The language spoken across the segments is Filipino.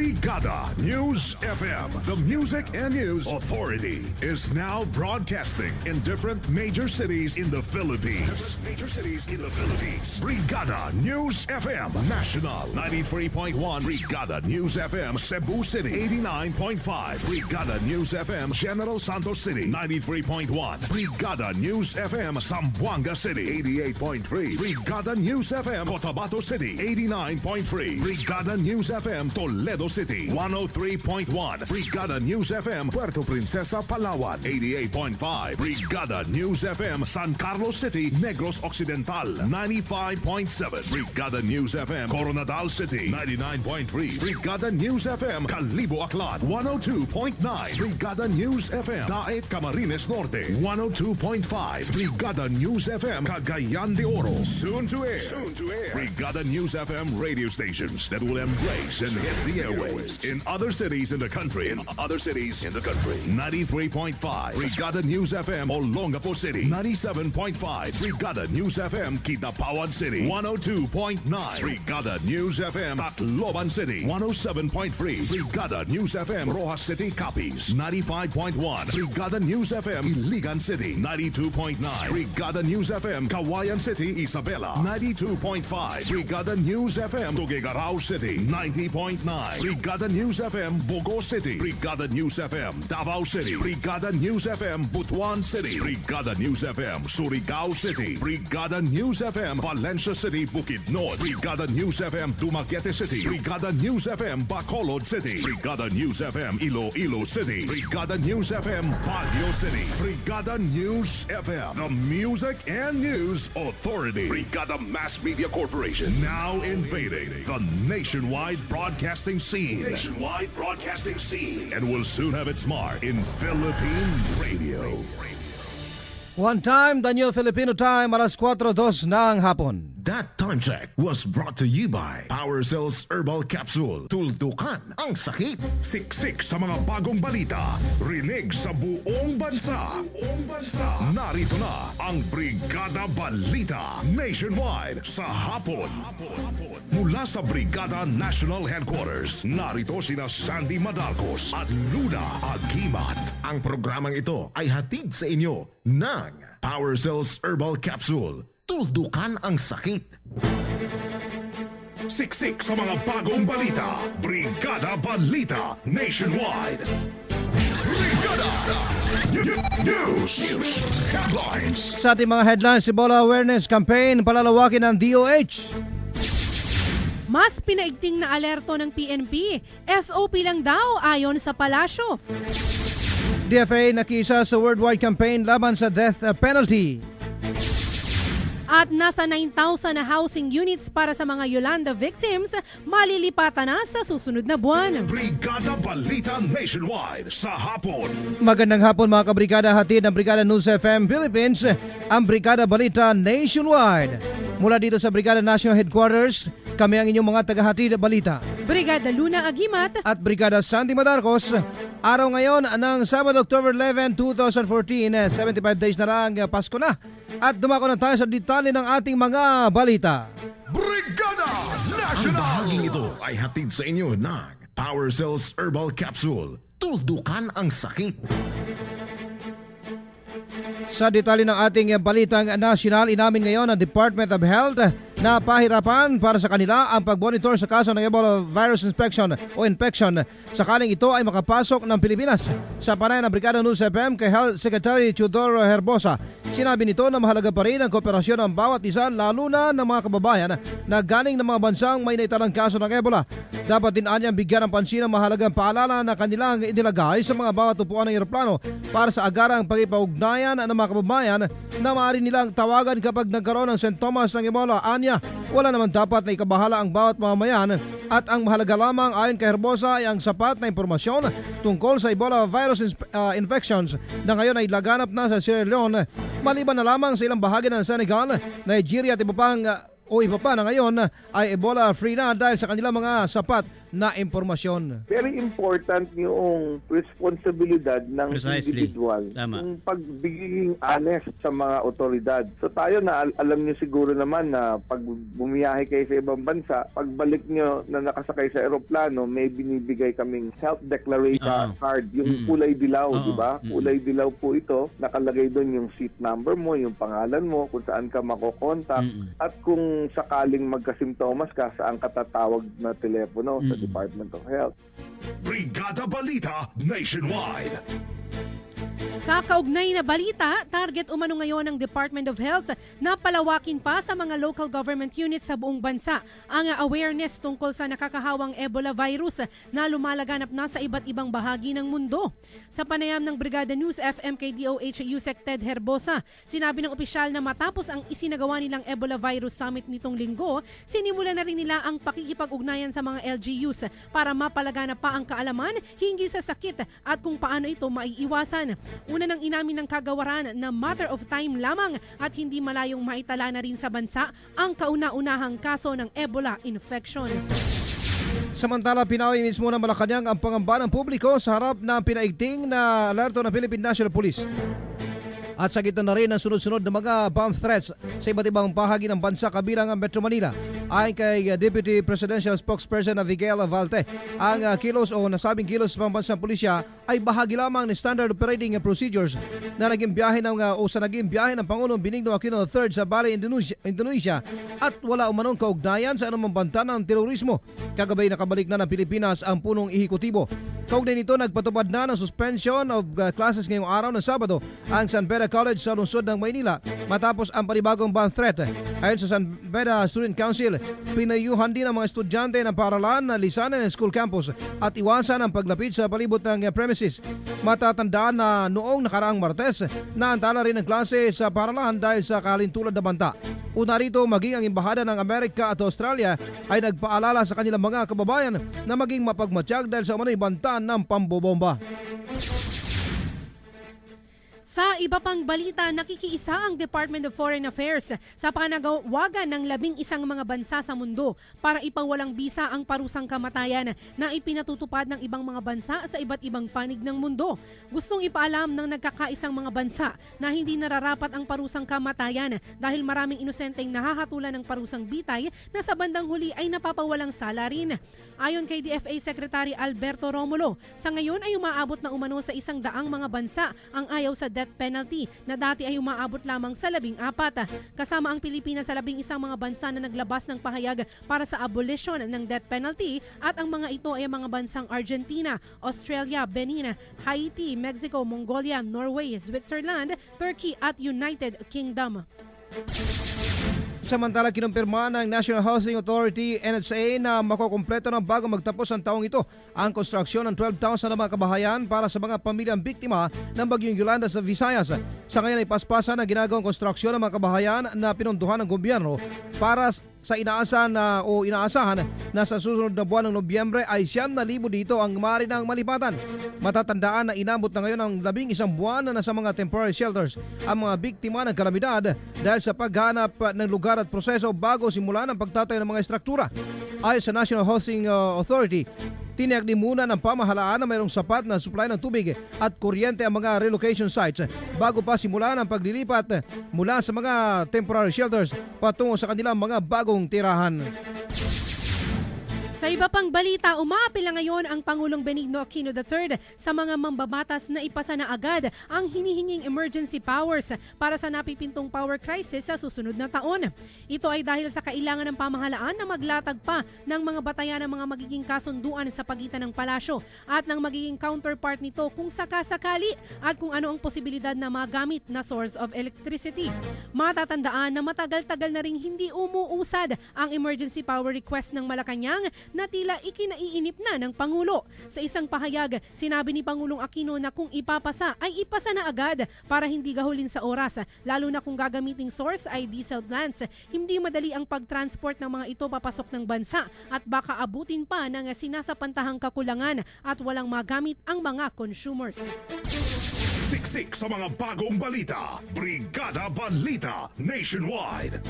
Brigada News FM, the music and news authority, is now broadcasting in different major cities in the Philippines. Brigada News FM National 93.1, Brigada News FM Cebu City 89.5, Brigada News FM General Santos City 93.1, Brigada News FM Zamboanga City 88.3, Brigada News FM Cotabato City 89.3, Brigada News FM Toledo City 103.1, Brigada News FM Puerto Princesa Palawan 88.5, Brigada News FM San Carlos City Negros Occidental 95.7, Brigada News FM Coronadal City 99.3, Brigada News FM Calibo Aklan 102.9, Brigada News FM Daet Camarines Norte 102.5, Brigada News FM Cagayan de Oro, soon to air. Brigada News FM radio stations that will embrace and hit the airwaves in other cities in the country. 93.5, Brigada News FM Olongapo City 97.5, Brigada News FM Kidapawan City 102.9, Brigada News FM Tacloban City 107.3, Brigada News FM Rojas City Capiz 95.1, Brigada News FM Iligan City 92.9, Brigada News FM Kawayan City Isabela 92.5, Brigada News FM Tuguegarao City 90.9, Brigada News FM Bogo City, Brigada News FM Davao City, Brigada News FM Butuan City, Brigada News FM Surigao City, Brigada News FM Valencia City Bukidnon, Brigada News FM Dumaguete City, Brigada News FM Bacolod City, Brigada News FM Iloilo City, Brigada News FM Baguio City, Brigada News FM, the music and news authority. Brigada Mass Media Corporation, now invading the nationwide broadcasting scene. And will soon have its mark in Philippine radio. One time, the new Filipino time, alas 4:02 ng hapon. That time check was brought to you by Power Cells Herbal Capsule. Tuldukan ang sakit. Siksik sa mga bagong balita. Rinig sa buong bansa. Narito na ang Brigada Balita Nationwide sa hapon. Mula sa Brigada National Headquarters, narito sina Sandy Madarcos at Luna Agimat. Ang programang ito ay hatid sa inyo ng Power Cells Herbal Capsule. Tuldukan ang sakit. Siksik sa mga bagong balita. Brigada Balita Nationwide. Brigada News Headlines. Sa ating mga headlines, Ebola Awareness Campaign palalawakin ng DOH. Mas pinaigting na alerto ng PNP. SOP lang daw ayon sa palasyo. DFA nakisa sa worldwide campaign laban sa death penalty. At nasa 9,000 na housing units para sa mga Yolanda victims, malilipatan na sa susunod na buwan. Brigada Balita Nationwide sa hapon. Magandang hapon mga kabrigada, hatid ng Brigada News FM Philippines, ang Brigada Balita Nationwide. Mula dito sa Brigada National Headquarters, kami ang inyong mga tagahatid balita. Brigada Luna Agimat At Brigada Sandy Madarcos. Araw ngayon ng Sabado, October 11, 2014, 75 days na lang, Pasko na. At dumako na tayo sa detalye ng ating mga balita. Brigada Ang National. bahaging ito ay hatid sa inyo ng Power Cells Herbal Capsule. Tuldukan ang sakit. Sa detalye ng ating balitang nasyonal, inamin ngayon ng Department of Health na pahirapan para sa kanila ang pag-monitor sa kaso ng Ebola virus infection sakaling ito ay makapasok ng Pilipinas. Sa panay ng Brigada News FM kay Health Secretary Teodoro Herbosa, sinabi nito na mahalaga pa rin ang kooperasyon ng bawat isa, lalo na ng mga kababayan na galing ng mga bansang may naitalang kaso ng Ebola. Dapat din anyang bigyan ng pansin ang mahalagang paalala na kanilang inilagay sa mga bawat upuan ng eroplano para sa agarang pag-ipaugnayan ng mga kababayan na maaari nilang tawagan kapag nagkaroon ng sintomas ng Ebola. Anya, wala naman dapat na ikabahala ang bawat mamamayan at ang mahalaga lamang ayon kay Herbosa ay ang sapat na impormasyon tungkol sa Ebola virus infections na ngayon ay laganap na sa Sierra Leone, maliban na lamang sa ilang bahagi ng Senegal, Nigeria at iba pa na ngayon ay Ebola free na dahil sa kanilang mga sapat na impormasyon. Very important yung responsibilidad ng Precisely. individual. Tama. Yung pagbiging honest sa mga otoridad. So tayo na alam niyo siguro naman na pag bumiyahe kayo sa ibang bansa, pagbalik niyo na nakasakay sa eroplano, may binibigay kaming health declaration card, yung kulay dilaw, di ba? Kulay dilaw po ito. Nakalagay doon yung seat number mo, yung pangalan mo, kung saan ka makokontak, at kung sakaling magkasimptomas ka, saan ka tatawag na telepono sa Department of Health. Brigada Balita Nationwide. Sa kaugnay na balita, target umano ngayon ng Department of Health na palawakin pa sa mga local government units sa buong bansa ang awareness tungkol sa nakakahawang Ebola virus na lumalaganap na sa iba't ibang bahagi ng mundo. Sa panayam ng Brigada News FM kay DOH USEC Ted Herbosa, sinabi ng opisyal na matapos ang isinagawa nilang Ebola virus summit nitong linggo, sinimula na rin nila ang pakikipag-ugnayan sa mga LGUs para mapalaganap pa ang kaalaman hinggil sa sakit at kung paano ito maiiwasan. Una nang inamin ng kagawaran na matter of time lamang at hindi malayong maitala na rin sa bansa ang kauna-unahang kaso ng Ebola infection. Samantala, pinawi mismo ng Malacanang ang pangamba ng publiko sa harap ng pinaigting na alerto ng Philippine National Police. At sa gitna na rin ang sunod-sunod na mga bomb threats sa iba't ibang bahagi ng bansa kabilang ang Metro Manila. Ayon kay Deputy Presidential Spokesperson na Miguel Valte, ang kilos o nasabing kilos ng pambansang pulisya ay bahagi lamang ng standard operating procedures na naging biyahe ng Pangulong Benigno Aquino III sa Bali, Indonesia at wala umanong kaugnayan sa anumang banta ng terorismo. Kagabay nakabalik na ng Pilipinas ang punong ehekutibo. Kaugnay nito, nagpatupad na ng suspension of classes ngayong araw ng Sabado ang San Beda College sa lungsod ng Maynila matapos ang panibagong bomb threat. Ayon sa San Beda Student Council, pinayuhan din ang mga estudyante ng paaralan na lisanan ng school campus at iwasan ang paglapit sa palibot ng premises. Matatandaan na noong nakaraang Martes, naantala rin ang klase sa paaralan dahil sa kalintulad na banta. Una rito, maging ang Embahada ng Amerika at Australia ay nagpaalala sa kanilang mga kababayan na maging mapagmatsyag dahil sa umano'y banta ng pambobomba. Sa iba pang balita, nakikiisa ang Department of Foreign Affairs sa pananawagan ng 11 mga bansa sa mundo para ipawalang bisa ang parusang kamatayan na ipinatutupad ng ibang mga bansa sa iba't ibang panig ng mundo. Gustong ipaalam ng nagkakaisang mga bansa na hindi nararapat ang parusang kamatayan dahil maraming inosenteng nahahatulan ng parusang bitay na sa bandang huli ay napapawalang sala rin. Ayon kay DFA Secretary Alberto Romulo, sa ngayon ay umaabot na umano sa 100 mga bansa ang ayaw sa death penalty na dati ay umaabot lamang sa 14. Kasama ang Pilipinas sa 11 mga bansa na naglabas ng pahayag para sa abolition ng death penalty at ang mga ito ay mga bansang Argentina, Australia, Benin, Haiti, Mexico, Mongolia, Norway, Switzerland, Turkey at United Kingdom. Samantala, kinumpirma ng National Housing Authority NHA na makukumpleto ng bago magtapos ang taong ito ang konstruksyon ng 12,000 na mga kabahayan para sa mga pamilyang biktima ng bagyong Yolanda sa Visayas. Sa ngayon ay paspasan ang ginagawang konstruksyon ng mga kabahayan na pinondohan ng gobyerno para sa inaasahan na sa susunod na buwan ng Nobyembre ay 9,000 dito ang maaari ng malipatan. Matatandaan na inabot na ngayon ang 11 buwan na nasa mga temporary shelters ang mga biktima ng kalamidad dahil sa paghanap ng lugar at proseso bago simulan ang pagtatayo ng mga estruktura. Ayon sa National Housing Authority, tiniyak din muna ng pamahalaan na mayroong sapat na supply ng tubig at kuryente ang mga relocation sites bago pa simulan ang paglilipat mula sa mga temporary shelters patungo sa kanilang mga bagong tirahan. Sa iba pang balita, umaapil na ngayon ang Pangulong Benigno Aquino III sa mga mambabatas na ipasa na agad ang hinihinging emergency powers para sa napipintong power crisis sa susunod na taon. Ito ay dahil sa kailangan ng pamahalaan na maglatag pa ng mga batayan ng mga magiging kasunduan sa pagitan ng palasyo at ng magiging counterpart nito kung sakasakali at kung ano ang posibilidad na magamit na source of electricity. Matatandaan na matagal-tagal na ring hindi umuusad ang emergency power request ng Malacanang na tila ikinaiinip na ng Pangulo. Sa isang pahayag, sinabi ni Pangulong Aquino na kung ipapasa ay ipasa na agad para hindi gahulin sa oras, lalo na kung gagamiting source ay diesel plants. Hindi madali ang pagtransport ng mga ito papasok ng bansa at baka abutin pa ng sinasapantahang kakulangan at walang magamit ang mga consumers. Siksik sa mga bagong balita. Brigada Balita Nationwide.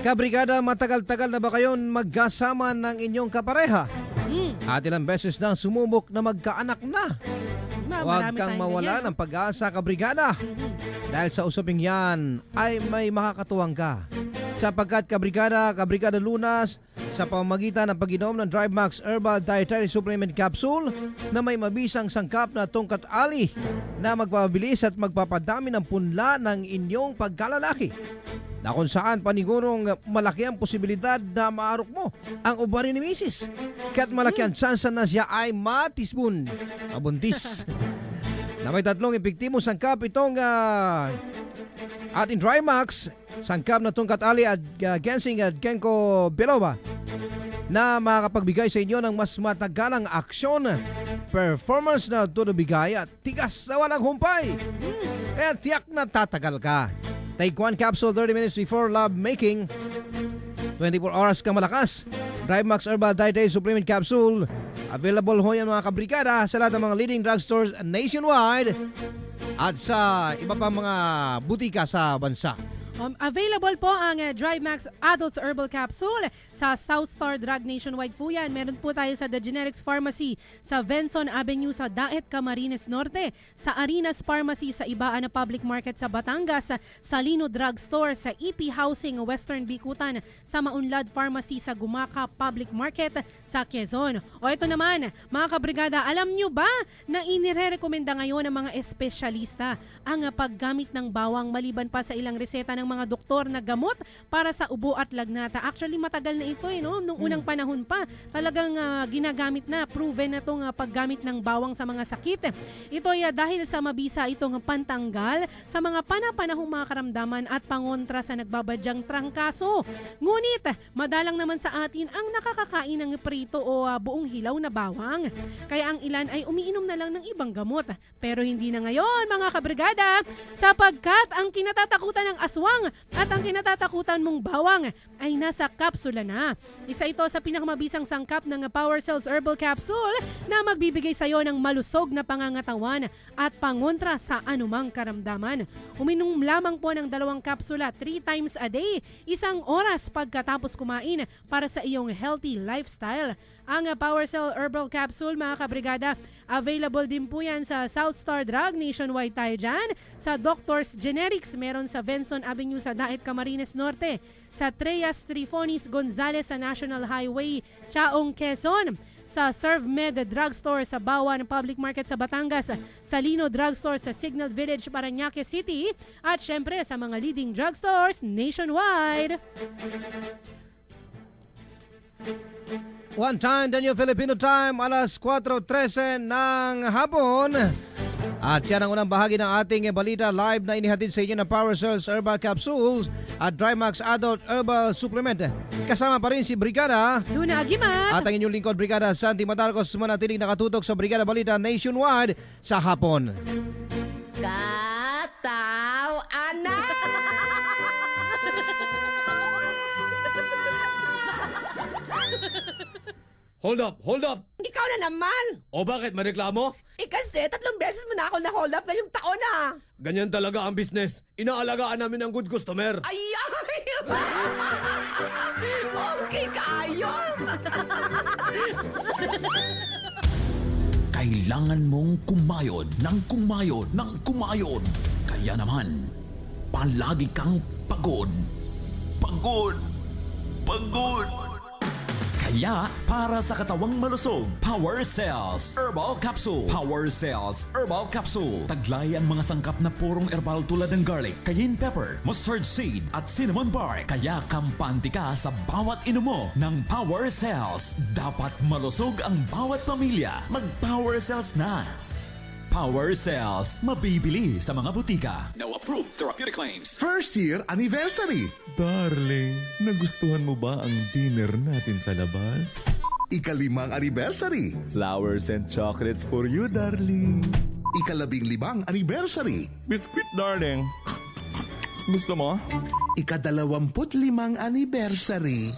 Kabrigada, matagal-tagal na ba kayon magkasama ng inyong kapareha? At ilang beses nang sumubok na magkaanak na. Huwag kang mawala ng pag-asa, kabrigada. Dahil sa usaping yan ay may makakatuwang ka. Sapagkat kabrigada Lunas, sa pamamagitan ng pag-inom ng DriveMax Herbal Dietary Supplement Capsule na may mabisang sangkap na tungkat ali na magpapabilis at magpapadami ng punla ng inyong pagkalalaki. Na kung saan panigurong malaki ang posibilidad na maarok mo ang ubarin ni Mrs. Kaya't malaki ang tsansa na siya ay matisbon, mabuntis. Na may 3 epektibong sangkap itong ating DriveMax, sangkap na tungkat ali at ginseng at ginkgo biloba na makakapagbigay sa inyo ng mas matagalang aksyon, performance na tudobigay at tigas na walang humpay. Kaya tiyak na tatagal ka. Take 1 capsule 30 minutes before love making. 24 hours kang malakas. DriveMax Herbal Dietary Supplement Capsule. Available ho yan mga kabrigada sa lahat ng mga leading drugstores nationwide at sa iba pa mga butika sa bansa. Available po ang DriveMax Adults Herbal Capsule sa South Star Drug Nationwide po yan. Meron po tayo sa The Generics Pharmacy sa Venson Avenue sa Daet, Camarines Norte, sa Arenas Pharmacy sa Ibaan na Public Market sa Batangas, sa Lino Drug Store, sa EP Housing Western Bikutan, sa Maunlad Pharmacy sa Gumaca Public Market sa Quezon. O ito naman, mga kabrigada, alam nyo ba na inirekomenda ngayon ng mga espesyalista ang paggamit ng bawang maliban pa sa ilang reseta ng mga doktor na gamot para sa ubo at lagnata. Actually, matagal na ito no? Nung unang panahon pa, talagang ginagamit na, proven na itong paggamit ng bawang sa mga sakit. Ito ay dahil sa mabisa itong pantanggal sa mga panapanahong mga karamdaman at pangontra sa nagbabadyang trangkaso. Ngunit, madalang naman sa atin ang nakakakain ng prito o buong hilaw na bawang. Kaya ang ilan ay umiinom na lang ng ibang gamot. Pero hindi na ngayon, mga kabrigada, sapagkat ang kinatatakutan ng aswang at ang kinatatakutan mong bawang ay nasa kapsula na. Isa ito sa pinakamabisang sangkap ng Power Cells Herbal Capsule na magbibigay sa iyo ng malusog na pangangatawan at pangontra sa anumang karamdaman. Uminom lamang po ng 2 kapsula 3 times a day, 1 oras pagkatapos kumain para sa iyong healthy lifestyle. Ang Power Cell Herbal Capsule, mga kabrigada, available din po yan sa South Star Drug Nationwide tayo dyan. Sa Doctors Generics, meron sa Venson Avenue sa Daet, Camarines Norte. Sa Treyas Trifonis Gonzales sa National Highway, Chaong, Quezon. Sa ServMed Drugstore sa Bawan Public Market sa Batangas. Sa Lino Drugstore sa Signal Village, Parañaque City. At syempre sa mga leading drugstores nationwide. One time, the new Filipino time, alas 4:13 ng hapon. At yan ang unang bahagi ng ating balita live na inihatid sa inyo ng Power Cells Herbal Capsules at DriveMax Adult Herbal Supplement. Kasama pa rin si Brigada Luna Agimat. at ang inyong lingkod, Brigada Santi Matarcos, manatiling nakatutok sa Brigada Balita Nationwide sa hapon. Kataw, anak! Hold up! Ikaw na naman! O bakit, may reklamo? Kasi 3 beses mo na ako na-hold up ngayong taon na. Ganyan talaga ang business. Inaalagaan namin ang good customer. Ay! Okay kayo! Kailangan mong kumayod ng kumayod ng kumayod. Kaya naman, palagi kang pagod. Pagod. Pagod. Kaya, para sa katawang malusog, Power Cells Herbal Capsule. Power Cells Herbal Capsule. Taglay ang mga sangkap na purong herbal tulad ng garlic, cayenne pepper, mustard seed, at cinnamon bark. Kaya kampante ka sa bawat inom mo ng Power Cells. Dapat malusog ang bawat pamilya. Mag-Power Cells na. Power Cells. Mabibili sa mga butika. No approved therapeutic claims. First year anniversary. Darling, nagustuhan mo ba ang dinner natin sa labas? ika-5 anniversary. Flowers and chocolates for you, darling. ika-15 anniversary. Biscuit, darling. Gusto mo? ika-25 anniversary.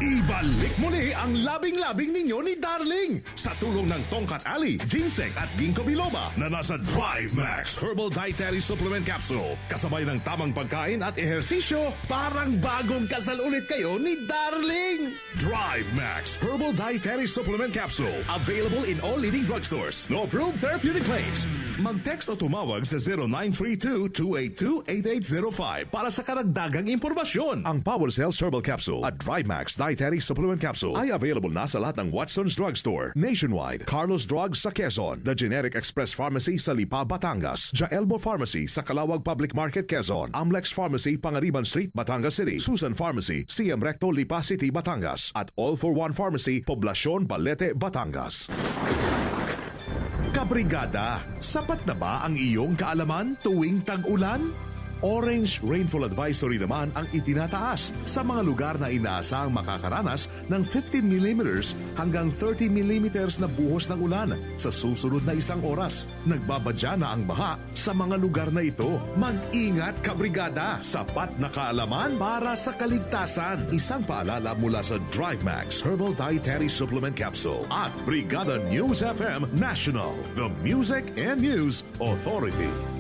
Ibalik muli ang labing-labing ninyo ni Darling sa tulong ng Tongkat Ali, Ginseng at Ginkgo biloba na nasa Drive Max Herbal Dietary Supplement Capsule. Kasabay ng tamang pagkain at ehersisyo, parang bagong kasal ulit kayo ni Darling. Drive Max Herbal Dietary Supplement Capsule. Available in all leading drugstores. No approved therapeutic claims. Mag-text o tumawag sa 0932-282-8805 para sa karagdagang impormasyon. Ang Power Cells Herbal Capsule at Drive Max Dietary Supplement Capsule ay available na sa lahat ng Watson's Drugstore, Nationwide, Carlos Drugs sa Quezon, The Generic Express Pharmacy sa Lipa, Batangas, Jaelbo Pharmacy sa Calawag Public Market, Quezon, Amlex Pharmacy, Pangariban Street, Batangas City, Susan Pharmacy, CM Recto, Lipa City, Batangas, at All for One Pharmacy, Poblacion, Balete, Batangas. Kabrigada, sapat na ba ang iyong kaalaman tuwing tag-ulan? Orange Rainfall Advisory naman ang itinataas sa mga lugar na inaasahang makakaranas ng 15 mm hanggang 30 mm na buhos ng ulan sa susunod na isang oras. Nagbabadya na ang baha sa mga lugar na ito. Mag-ingat, kabrigada! Sapat na kaalaman para sa kaligtasan. Isang paalala mula sa Drive Max Herbal Dietary Supplement Capsule at Brigada News FM National, the Music and News Authority.